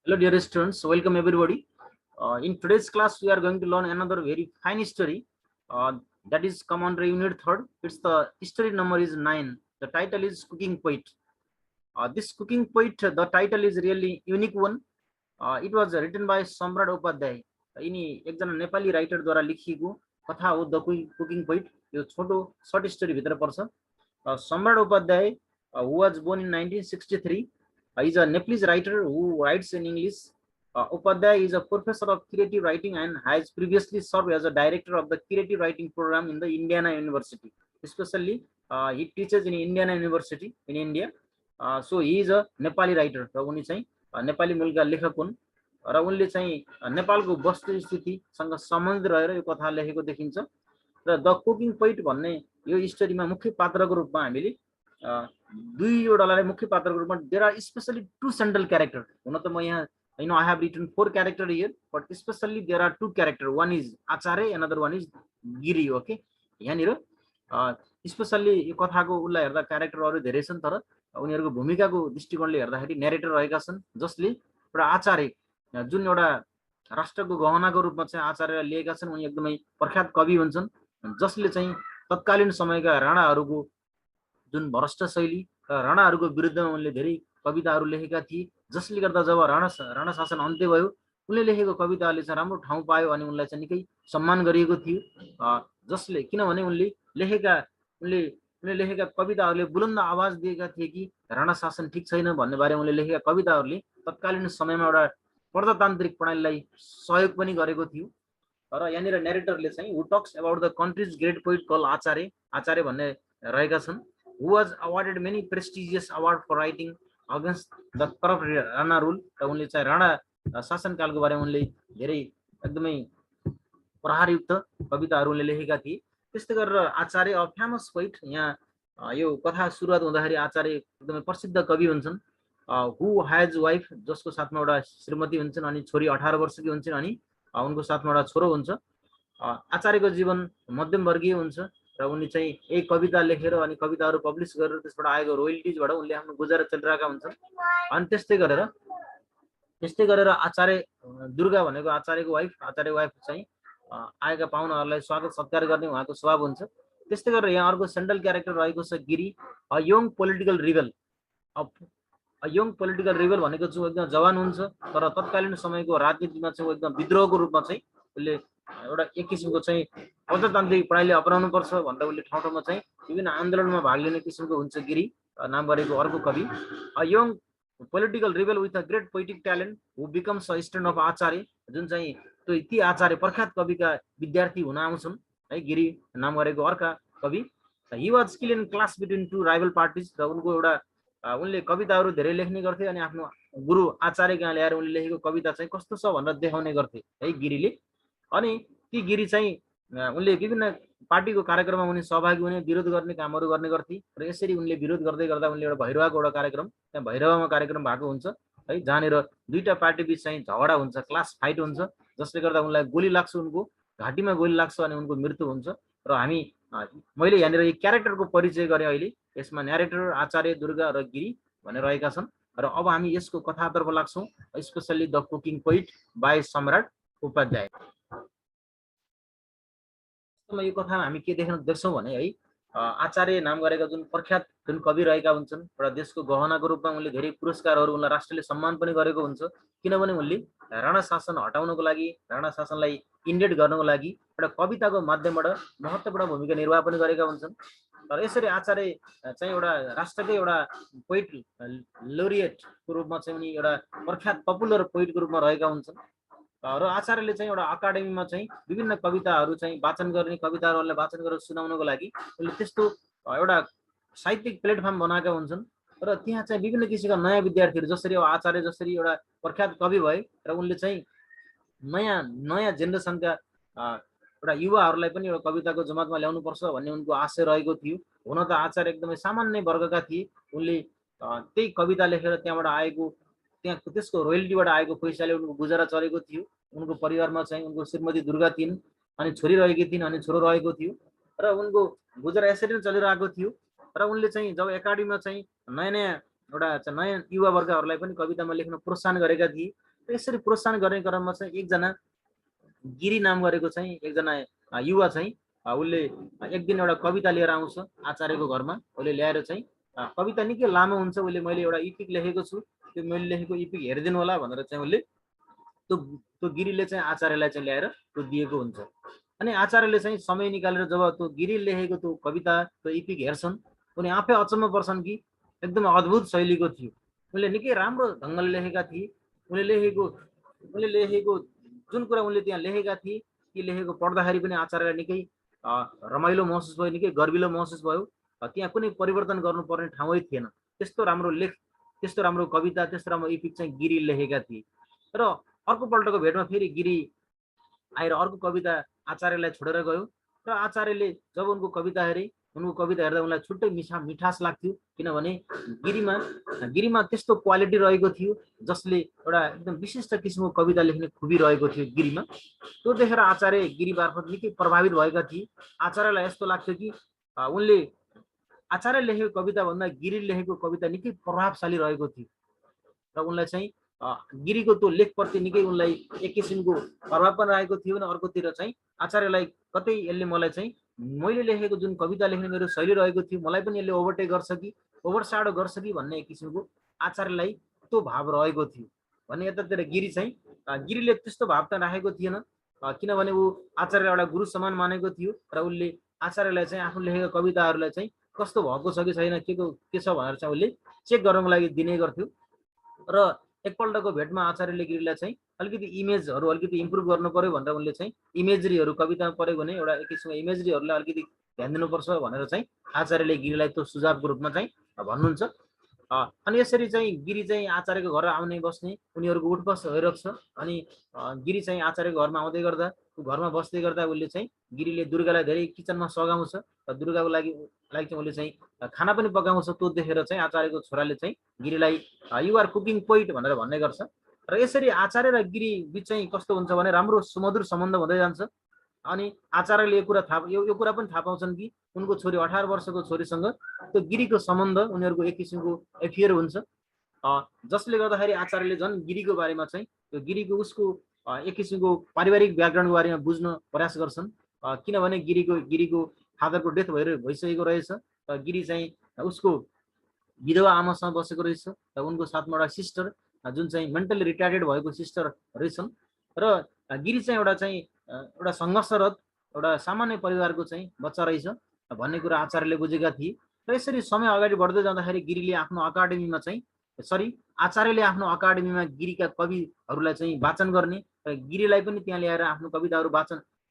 Hello, dear students. Welcome everybody. In today's class, we are going to learn another very fine story. That is come under unit third. It's the story number is 9. The title is Cooking Poet. This cooking poet, the title is really unique one. It was written by Samrat Upadhyay. यिनी एकजना Nepali writer द्वारा लेखिएको कथा हो the cooking poet. यो छोटो short story भित्र पर्छ. सम्राट Upadhyay who was born in 1963. He is a Nepalese writer who writes in English. Upadhyay is a professor of creative writing and has previously served as a director of the creative writing program in the Indiana University. Especially, he teaches in Indiana University in India. So he is a Nepali writer. र उनी चाहिँ नेपाली मूलका लेखक हुन् र उनले चाहिँ नेपालको वस्तुस्थितिसँग सम्बन्धित रहेर यो कथा लेखेको देखिन्छ. र द कुकिङ पोइट भन्ने यो स्टोरीमा मुख्य पात्रको रूपमा हामीले दुईवटालाई मुख्य पात्रको रूपमा there are specially two central character. हुन त म यहाँ I have written 4 characters here, but especially there are 2 characters. One is Acharya, another one is Giri. Okay, यहाँनिर स्पेशली यो कथाको उल्लाई हेर्दा क्यारेक्टरहरू धेरै छन्, तर उनीहरूको भूमिकाको दृष्टिकोणले हेर्दाखेरि नेरेटर रहेका छन्, जसले एउटा आचार्य जुन एउटा राष्ट्रको गहनाको रूपमा चाहिँ आचार्य लिएका छन्. उनी एकदमै प्रख्यात कवि हुन्छन्, जसले चाहिँ तत्कालीन समयका राणाहरूको जुन भ्रष्ट शैली र राणाहरूको विरुद्धमा उनले धेरै कविताहरू लेखेका थिए, जसले गर्दा जब राणा शासन अन्त्य भयो उनले लेखेको कविताले चाहिँ राम्रो ठाउँ पायो अनि उनलाई चाहिँ निकै सम्मान गरिएको थियो. जसले किनभने उनले लेखेका कविताहरूले बुलन्द आवाज दिएका थिए कि राणा शासन ठिक छैन भन्ने बारे उनले लेखेका कविताहरूले तत्कालीन समयमा एउटा प्रजातान्त्रिक प्रणालीलाई सहयोग पनि गरेको थियो. र यहाँनिर नेरेटरले चाहिँ who talks about the country's great poet called Acharya भन्ने रहेका छन्. who was awarded many prestigious award for writing against the corrupt Rana rule. र उनले चाहिँ राणा शासनकालको बारेमा उनले धेरै एकदमै प्रहारयुक्त कविताहरू उनले लेखेका थिए. त्यस्तै गरेर आचार्य अ फेमस पोइट. यहाँ यो कथा सुरुवात हुँदाखेरि आचार्य एकदमै प्रसिद्ध कवि हुन्छन्. हु हैज वाइफ, जसको साथमा एउटा श्रीमती हुन्छन् अनि छोरी 18 वर्षकी हुन्छन् अनि उनको साथमा एउटा छोरो हुन्छ. आचार्यको जीवन मध्यम वर्गीय हुन्छ र उनी चाहिँ एक कविता लेखेर अनि कविताहरू पब्लिस गरेर त्यसबाट आएको रोयल्टिजबाट उनले आफ्नो गुजारा चलिरहेका हुन्छन्. अनि त्यस्तै गरेर आचार्य दुर्गा भनेको आचार्यको वाइफ चाहिँ आएका पाहुनाहरूलाई स्वागत सत्कार गर्ने उहाँको स्वभाव हुन्छ. त्यस्तै गरेर यहाँ अर्को सेन्ट्रल क्यारेक्टर रहेको छ Giri, a young political rebel भनेको चाहिँ एकदम जवान हुन्छ, तर तत्कालीन समयको राजनीतिमा चाहिँ एकदम विद्रोहको रूपमा चाहिँ उसले एउटा एक किसिमको चाहिँ प्रजातान्त्रिक प्रणाली अपनाउनु पर्छ भनेर उसले ठाउँ ठाउँमा चाहिँ विभिन्न आन्दोलनमा भाग लिने किसिमको हुन्छ गिरी नाम गरेको अर्को कवि. A young political rebel with a great poetic talent who becomes a student of Acharya, जुन चाहिँ ती आचार्य प्रख्यात कविका विद्यार्थी हुन आउँछन् है. गिरी नाम गरेको अर्का कवि. He was skill in class between 2 rival parties. र उनको एउटा उनले कविताहरू धेरै लेख्ने गर्थे अनि आफ्नो गुरु आचार्य कहाँ ल्याएर उनले लेखेको कविता चाहिँ कस्तो छ भनेर देखाउने गर्थे है गिरीले. अनि ती गिरी चाहिँ उनले विभिन्न पार्टीको कार्यक्रममा उनी सहभागी हुने, विरोध गर्ने कामहरू गर्ने गर्थे. र यसरी उनले विरोध गर्दै गर्दा उनले एउटा भैरवाको एउटा कार्यक्रम, त्यहाँ भैरवामा कार्यक्रम भएको हुन्छ है, जहाँनिर दुईटा पार्टी बिच चाहिँ झगडा हुन्छ, क्लास फाइट हुन्छ, जसले गर्दा उनलाई गोली लाग्छ, उनको घाँटीमा गोली लाग्छ अनि उनको मृत्यु हुन्छ. र मैले यहाँनिर यो क्यारेक्टरको परिचय गरेँ. अहिले यसमा न्यारेटर आचार्य, दुर्गा र गिरी भनेर रहेका छन्. र अब हामी यसको कथातर्फ लाग्छौँ, specially the cooking poet by सम्राट उपाध्याय. यो कथामा हामी के देख्छौँ भने है, आचार्य नाम गरेका जुन प्रख्यात जुन कवि रहेका हुन्छन्, एउटा देशको गहनाको रूपमा उनले धेरै पुरस्कारहरू, उनलाई राष्ट्रले सम्मान पनि गरेको हुन्छ, किनभने उनले राणा शासन हटाउनको लागि, राणा शासनलाई इन्डेट गर्नको लागि एउटा कविताको माध्यमबाट महत्त्वपूर्ण भूमिका निर्वाह पनि गरेका हुन्छन्. र यसरी आचार्य चाहिँ एउटा राष्ट्रकै एउटा पोइट लोरिएटको रूपमा चाहिँ उनी एउटा प्रख्यात पपुलर पोइटको रूपमा रहेका हुन्छन्. र आचार्यले चाहिँ एउटा अकाडेमीमा चाहिँ विभिन्न कविताहरू चाहिँ वाचन गर्ने, कविताहरूलाई वाचन गरेर सुनाउनको लागि उनले त्यस्तो एउटा साहित्यिक प्लेटफर्म बनाएका हुन्छन्. र त्यहाँ चाहिँ विभिन्न किसिमका नयाँ विद्यार्थीहरू, जसरी अब आचार्य जसरी एउटा प्रख्यात कवि भए र उनले चाहिँ नयाँ जेनेरेसनका एउटा युवाहरूलाई पनि एउटा कविताको जमातमा ल्याउनुपर्छ भन्ने उनको आशय रहेको थियो. हुन त आचार्य एकदमै सामान्य वर्गका थिए. उनले त्यही कविता लेखेर त्यसको रोयल्टीबाट आएको पैसाले उनको गुजारा चलेको थियो. उनको परिवारमा चाहिँ उनको श्रीमती दुर्गा थिइन् अनि छोरी रहेकी थिइन् अनि छोरो रहेको थियो र उनको गुजारा यसरी नै चलिरहेको थियो. र उनले चाहिँ जब एकाडेमीमा चाहिँ नयाँ युवा वर्गहरूलाई पनि कवितामा लेख्न प्रोत्साहन गरेका थिए यसरी प्रोत्साहन गर्ने क्रममा चाहिँ एकजना गिरी नाम गरेको चाहिँ एकजना युवा चाहिँ उसले एक दिन एउटा कविता लिएर आउँछ आचार्यको घरमा। उसले ल्याएर चाहिँ कविता निकै लामो हुन्छ। उसले मैले एउटा इपिक लेखेको छु, त्यो मैले लेखेको इपिक हेरिदिनु होला भनेर चाहिँ उसले त्यो गिरीले चाहिँ आचार्यलाई चाहिँ ल्याएर त्यो दिएको हुन्छ। अनि आचार्यले चाहिँ समय निकालेर जब त्यो गिरी लेखेको त्यो कविता त्यो इपिक हेर्छन्, उनी आफै अचम्म पर्छन् कि एकदम अद्भुत शैलीको थियो। उनले निकै राम्रो ढङ्गले लेखेका थिए। उनले लेखेको जुन कुरा उनले त्यहाँ लेखेका थिए ती लेखेको पढ्दाखेरि पनि आचार्यलाई निकै रमाइलो महसुस भयो, निकै गर्विलो महसुस भयो। त्यहाँ कुनै परिवर्तन गर्नुपर्ने ठाउँै थिएन। त्यस्तो राम्रो लेख, त्यस्तो राम्रो कविता, त्यस्तो राम्रो इपिक चाहिँ गिरी लेखेका थिए। र अर्कोपल्टको भेटमा फेरि गिरी आएर अर्को कविता आचार्यलाई छोडेर गयो र आचार्यले जब उनको कविता हेरे, उनको कविता हेर्दा उनलाई छुट्टै मिठास लाग्थ्यो। किनभने गिरीमा त्यस्तो क्वालिटी रहेको थियो जसले एउटा एकदम विशिष्ट किसिमको कविता लेख्ने खुबी रहेको थियो गिरीमा। त्यो देखेर आचार्य गिरी मार्फत निकै प्रभावित भएका थिए। आचार्यलाई यस्तो लाग्थ्यो कि उनले आचार्य लेखेको कविता भन्दा गिरी लेखेको कविता निकै प्रभावशाली रहेको थियो र उनलाई चाहिँ गिरीको त्यो लेखप्रति निकै उनलाई एक किसिमको प्रभाव पनि रहेको थियो भने अर्कोतिर चाहिँ आचार्यलाई कतै यसले मलाई चाहिँ मैले लेखेको जुन कविता लेख्ने मेरो शैली रहेको थियो मलाई पनि यसले ओभरटेक गर्छ कि ओभरस्याडो गर्छ कि भन्ने एक किसिमको आचार्यलाई त्यो भाव रहेको थियो भने यतातिर गिरी चाहिँ गिरीले त्यस्तो भाव त राखेको थिएन। किनभने ऊ आचार्य एउटा गुरु समान मानेको थियो र उसले आचार्यलाई चाहिँ आफ्नो लेखेको कविताहरूलाई चाहिँ कस्तो भएको छ कि छैन, के छ भनेर चाहिँ उसले चेक गर्नको लागि दिने गर्थ्यो। र एकपल्टको भेटमा आचार्यले गिरीलाई चाहिँ अलिकति इमेजहरू अलिकति इम्प्रुभ गर्नु पर्यो भनेर उनले चाहिँ इमेजरीहरू कवितामा पऱ्यो भने एउटा एक किसिमको इमेजरीहरूलाई अलिकति ध्यान दिनुपर्छ भनेर चाहिँ आचार्यले गिरीलाई त्यो सुझावको रूपमा चाहिँ भन्नुहुन्छ। अनि यसरी चाहिँ गिरी चाहिँ आचार्यको घर आउने बस्ने उनीहरूको उठबस भइरहेको छ। अनि गिरी चाहिँ आचार्यको घरमा आउँदै गर्दा घरमा बस्दै गर्दा उसले चाहिँ गिरीले दुर्गालाई धेरै किचनमा सघाउँछ र दुर्गाको लागि चाहिँ उसले चाहिँ खाना पनि पकाउँछ। त्यो देखेर चाहिँ आचार्यको छोराले चाहिँ गिरीलाई यु आर कुकिङ पोइट भनेर भन्ने गर्छ। र यसरी आचार्य र गिरी बिच चाहिँ कस्तो हुन्छ भने राम्रो सुमधुर सम्बन्ध हुँदै जान्छ। अनि आचार्यले यो कुरा पनि थाहा पाउँछन् कि उनको छोरी 18 वर्षको छोरीसँग त्यो गिरीको सम्बन्ध उनीहरूको एक किसिमको एफियर हुन्छ। जसले गर्दाखेरि आचार्यले झन् गिरीको बारेमा चाहिँ त्यो गिरीको उसको एक किसिमको पारिवारिक ब्याकग्राउन्डको बारेमा बुझ्न प्रयास गर्छन्। किनभने गिरीको फादरको डेथ भइसकेको रहेछ। गिरी चाहिँ उसको विधवा आमासँग बसेको रहेछ र उनको साथमा एउटा सिस्टर जुन चाहिँ मेन्टली रिटायर्डेड भएको सिस्टर रहेछन्। र गिरी चाहिँ एउटा सङ्घर्षरत एउटा सामान्य परिवारको चाहिँ बच्चा रहेछ भन्ने कुरा आचार्यले बुझेका थिए। र यसरी समय अगाडि बढ्दै जाँदाखेरि गिरीले आफ्नो अकाडेमीमा चाहिँ आचार्यले आफ्नो अकाडेमीमा गिरीका कविहरूलाई चाहिँ वाचन गर्ने र गिरीलाई पनि त्यहाँ ल्याएर आफ्नो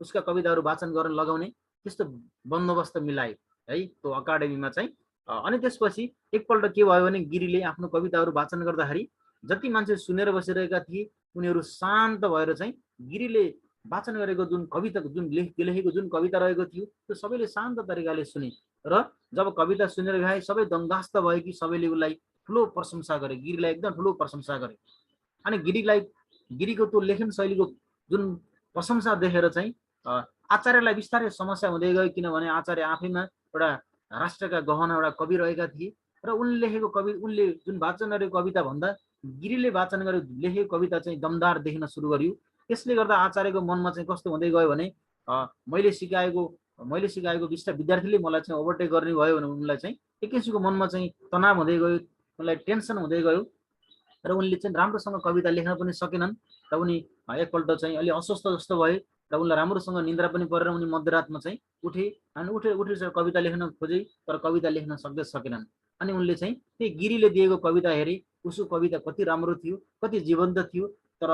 उसका कविताहरू वाचन गर्न लगाउने त्यस्तो बन्दोबस्त मिलायो है त्यो अकाडेमीमा चाहिँ। अनि त्यसपछि एकपल्ट के भयो भने गिरीले आफ्नो कविताहरू वाचन गर्दाखेरि जति मान्छे सुनेर बसिरहेका थिए उनीहरू शान्त भएर चाहिँ गिरीले वाचन गरेको जुन कविता लेखेको जुन कविता रहेको थियो त्यो सबैले शान्त तरिकाले सुने। र जब कविता सुनेर गए सबै दङ्गास्त भयो कि सबैले उसलाई ठुलो प्रशंसा गरे, गिरीलाई एकदम ठुलो प्रशंसा गरे। अनि गिरीको त्यो लेखन शैलीको जुन प्रशंसा देखेर चाहिँ आचार्यलाई बिस्तारै समस्या हुँदै गयो। किनभने आचार्य आफैमा एउटा राष्ट्रका गहना एउटा कवि रहेका थिए र उनले जुन वाचन गरेको कविता भन्दा गिरीले वाचन लेखेको कविता चाहिँ दमदार देखिन सुरु गर्यो। त्यसले गर्दा आचार्यको मनमा चाहिँ कस्तो हुँदै गयो भने मैले सिकाएको विद्यार्थीले मलाई चाहिँ ओभरटेक गर्ने भयो भने उनलाई चाहिँ एक किसिमको मनमा चाहिँ तनाव हुँदै गयो, उनलाई टेन्सन हुँदै गयो र उनले चाहिँ राम्रोसँग कविता लेख्न पनि सकेनन्। र उनी एकपल्ट चाहिँ अलि अस्वस्थ जस्तो भए र उनलाई राम्रोसँग निन्द्रा पनि परेर उनी मध्यरातमा चाहिँ उठे अनि उठेर कविता लेख्न खोजे तर कविता लेख्न सकेनन्। अनि उनले चाहिँ त्यही गिरीले दिएको कविता हेरे, उसको कविता कति राम्रो थियो, कति जीवन्त थियो। तर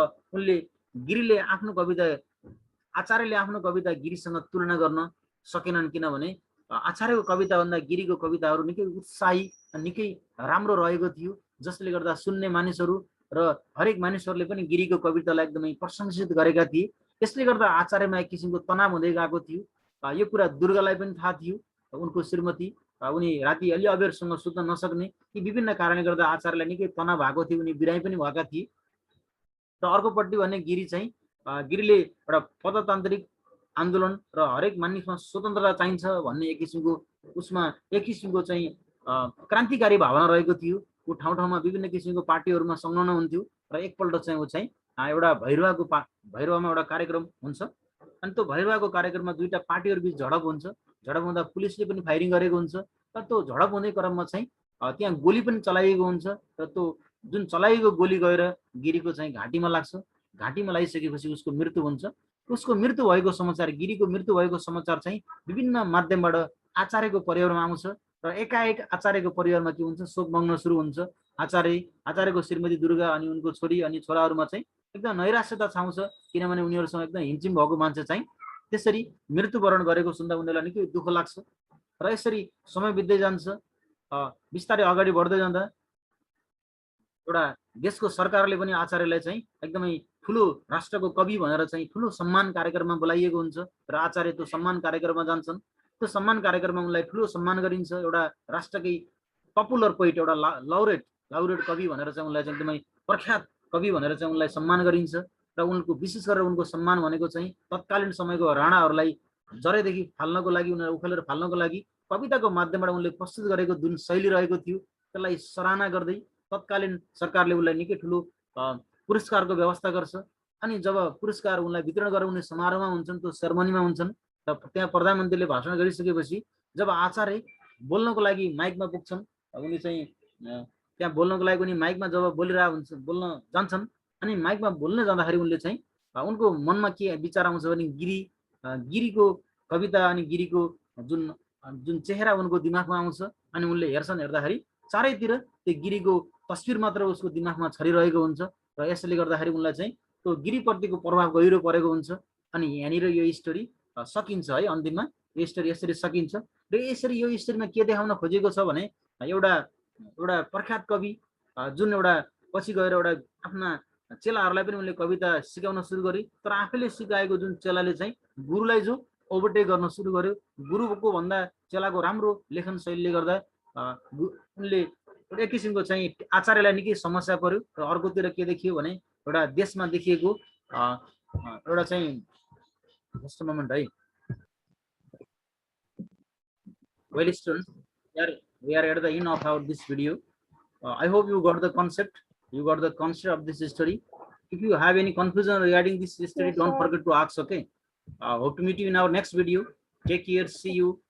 आचार्यले आफ्नो कविता गिरीसँग तुलना गर्न सकेनन्। किनभने आचार्यको कविता भन्दा गिरीको कविताहरू निकै उत्साही निकै राम्रो रहेको थियो। जसले गर्दा सुन्ने मानिसहरू र हरेक मानिसहरूले पनि गिरीको कवितालाई एकदमै प्रशंसित गरेका थिए। त्यसले गर्दा आचार्यमा एक किसिमको तनाव हुँदै गएको थियो। यो कुरा दुर्गालाई पनि थाहा थियो। उनको श्रीमती उनी राति अलि अबेरसम्म सुत्न नसक्ने यी विभिन्न कारणले गर्दा आचार्यलाई निकै तनाव भएको थियो। उनी बिरामी पनि भएका थिए। र अर्कोपट्टि भने गिरीले एउटा प्रजातान्त्रिक आन्दोलन र हरेक मानिसमा स्वतन्त्रता चाहिन्छ भन्ने एक किसिमको चाहिँ क्रान्तिकारी भावना रहेको थियो। ऊ ठाउँ ठाउँमा विभिन्न किसिमको पार्टीहरूमा संलग्न हुन्थ्यो र एकपल्ट चाहिँ ऊ चाहिँ एउटा भैरवामा एउटा कार्यक्रम हुन्छ अनि त्यो भैरवाको कार्यक्रममा दुईटा पार्टीहरु बीच झडप हुन्छ। झडप हुँदा पुलिसले पनि फायरिङ गरेको हुन्छ र त्यो झडप हुँदै क्रममा चाहिँ त्यहाँ गोली पनि चलाइएको हुन्छ र त्यो जुन चलाइएको गोली गएर गिरीको चाहिँ घाँटीमा लाग्छ। घाँटीमा लागिसकेपछि उसको मृत्यु हुन्छ। उसको मृत्यु भएको समाचार, गिरीको मृत्यु भएको समाचार चाहिँ विभिन्न माध्यमबाट आचार्यको परिवारमा आउँछ र एकाएक आचार्यको परिवारमा के हुन्छ, शोकमग्न सुरु हुन्छ। आचार्यको श्रीमती दुर्गा अनि उनको छोरी अनि छोराहरूमा चाहिँ एकदम नैराश्यता छाउँछ, किनभने उनीहरूसँग एकदम हिमचिम भएको मान्छे चाहिँ त्यसरी मृत्युवरण गरेको सुन्दा उनीहरूलाई निकै दुःख लाग्छ। र यसरी समय बित्दै जान्छ। बिस्तारै अगाडि बढ्दै जाँदा एउटा देशको सरकारले पनि आचार्यलाई चाहिँ एकदमै ठुलो राष्ट्रको कवि भनेर चाहिँ ठुलो सम्मान कार्यक्रममा बोलाइएको हुन्छ र आचार्य त्यो सम्मान कार्यक्रममा जान्छन्। त्यो सम्मान कार्यक्रममा उनलाई ठुलो सम्मान गरिन्छ। एउटा राष्ट्रकै पपुलर पोइट, एउटा लाउरेट कवि भनेर चाहिँ उनलाई चाहिँ एकदमै प्रख्यात कवि भनेर चाहिँ उनलाई सम्मान गरिन्छ र उनको विशेष गरेर उनको सम्मान भनेको चाहिँ तत्कालीन समयको राणाहरूलाई जरेदेखि फाल्नको लागि, उनीहरू उखेलेर फाल्नको लागि कविताको माध्यमबाट उनले प्रस्तुत गरेको जुन शैली रहेको थियो त्यसलाई सराहना गर्दै तत्कालीन सरकारले उनलाई निकै ठुलो पुरस्कारको व्यवस्था गर्छ। अनि जब पुरस्कार उनलाई वितरण गराउने समारोहमा हुन्छन्, त्यो सेरेमनीमा हुन्छन्, र त्यहाँ प्रधानमन्त्रीले भाषण गरिसकेपछि जब आचार्य बोल्नको लागि माइकमा पुग्छन्, उनी चाहिँ त्यहाँ बोल्नको लागि उनी माइकमा जब बोल्न जान्छन् अनि माइकमा बोल्न जाँदाखेरि उनले चाहिँ उनको मनमा के विचार आउँछ भने गिरीको कविता अनि गिरीको जुन चेहरा उनको दिमागमा आउँछ अनि उनले हेर्दाखेरि चारैतिर त्यो गिरीको तस्बिर मात्र उसको दिमागमा छरिरहेको हुन्छ र यसले गर्दाखेरि उनलाई चाहिँ त्यो गिरीप्रतिको प्रभाव गहिरो परेको हुन्छ। अनि यहाँनिर यो स्टोरी सकिन्छ है। अन्तिममा यो स्टोरी यसरी सकिन्छ र यसरी यो स्टोरीमा के देखाउन खोजेको छ भने एउटा प्रख्यात कवि जुन एउटा पछि गएर एउटा आफ्ना चेलाहरूलाई पनि उनले कविता सिकाउन सुरु गरे, तर आफैले सिकाएको जुन चेलाले चाहिँ गुरुलाई जो ओभरटेक गर्न सुरु गर्यो, गुरुको भन्दा चेलाको राम्रो लेखन शैलीले गर्दा उनले एक किसिमको चाहिँ आचार्यलाई निकै समस्या पर्यो। र अर्कोतिर के देखियो भने एउटा देशमा देखिएको एउटा चाहिँ जस्ट मोमेन्ट है। Well students, we are at the end of this video. I hope you got the concept. You got the concept of this story. If you have any confusion regarding this story, don't forget to ask. Okay. Hope to meet you in our next video. Take care. See you.